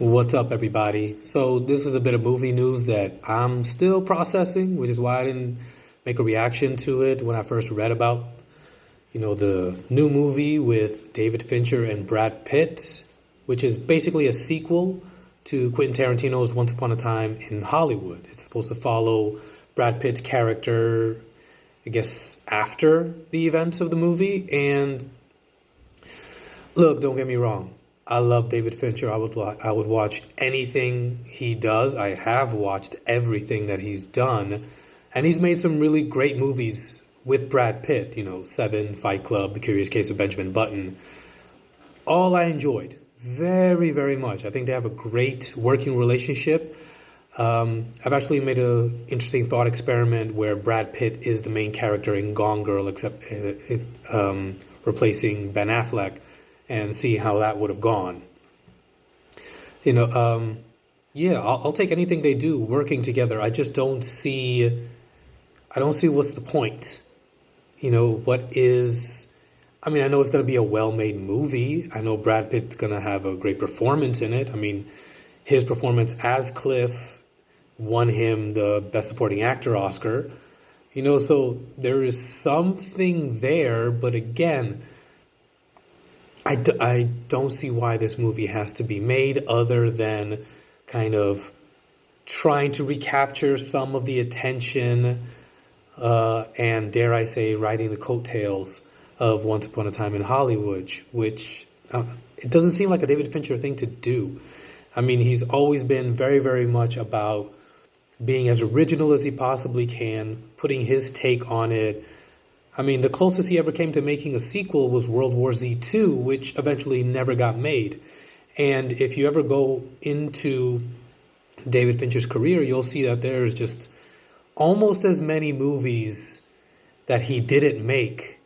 What's up, everybody? So this is a bit of movie news that I'm still processing, which is why I didn't make a reaction to it when I first read about, the new movie with David Fincher and Brad Pitt, which is basically a sequel to Quentin Tarantino's Once Upon a Time in Hollywood. It's supposed to follow Brad Pitt's character, I guess, after the events of the movie. And look, don't get me wrong. I love David Fincher. I would watch anything he does. I have watched everything that he's done, and he's made some really great movies with Brad Pitt. Seven, Fight Club, The Curious Case of Benjamin Button. All I enjoyed very, very much. I think they have a great working relationship. I've actually made an interesting thought experiment where Brad Pitt is the main character in Gone Girl, except replacing Ben Affleck, and see how that would have gone. Yeah, I'll take anything they do working together. I just don't see, what's the point. I know it's going to be a well-made movie. I know Brad Pitt's going to have a great performance in it. His performance as Cliff won him the Best Supporting Actor Oscar. So there is something there, but again, I don't see why this movie has to be made other than kind of trying to recapture some of the attention and, dare I say, riding the coattails of Once Upon a Time in Hollywood, which it doesn't seem like a David Fincher thing to do. He's always been very, very much about being as original as he possibly can, putting his take on it. The closest he ever came to making a sequel was World War Z 2, which eventually never got made. And if you ever go into David Fincher's career, you'll see that there's just almost as many movies that he didn't make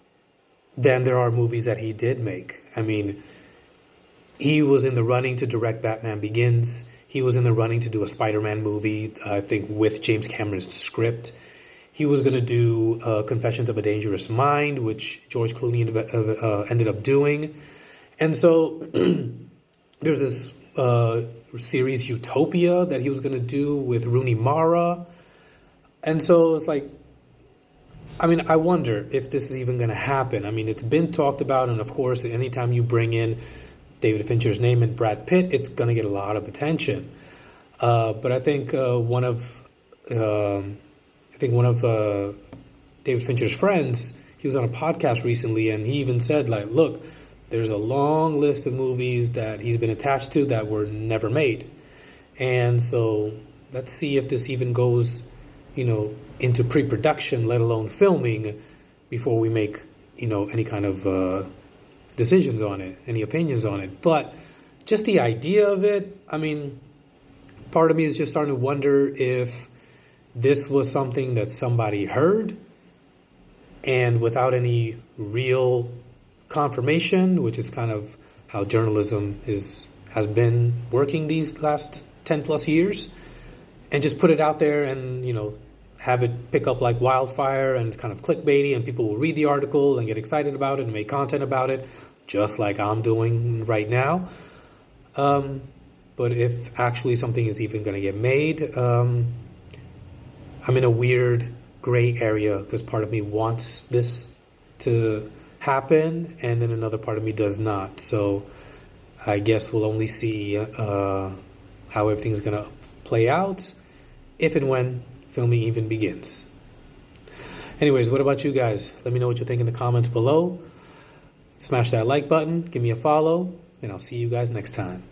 than there are movies that he did make. He was in the running to direct Batman Begins. He was in the running to do a Spider-Man movie, I think, with James Cameron's script. He was going to do Confessions of a Dangerous Mind, which George Clooney ended up doing. And so there's this series Utopia that he was going to do with Rooney Mara. And so it's like, I wonder if this is even going to happen. It's been talked about, and of course, anytime you bring in David Fincher's name and Brad Pitt, it's going to get a lot of attention. But I think one of David Fincher's friends, he was on a podcast recently, and he even said, look, there's a long list of movies that he's been attached to that were never made. And so let's see if this even goes, into pre-production, let alone filming, before we make, any kind of decisions on it, any opinions on it. But just the idea of it, part of me is just starting to wonder if this was something that somebody heard, and without any real confirmation, which is kind of how journalism has been working these last 10 plus years, and just put it out there and, have it pick up like wildfire, and it's kind of clickbaity, and people will read the article and get excited about it and make content about it, just like I'm doing right now. But if actually something is even going to get made, I'm in a weird gray area, because part of me wants this to happen, and then another part of me does not. So I guess we'll only see how everything's going to play out if and when filming even begins. Anyways, what about you guys? Let me know what you think in the comments below. Smash that like button, give me a follow, and I'll see you guys next time.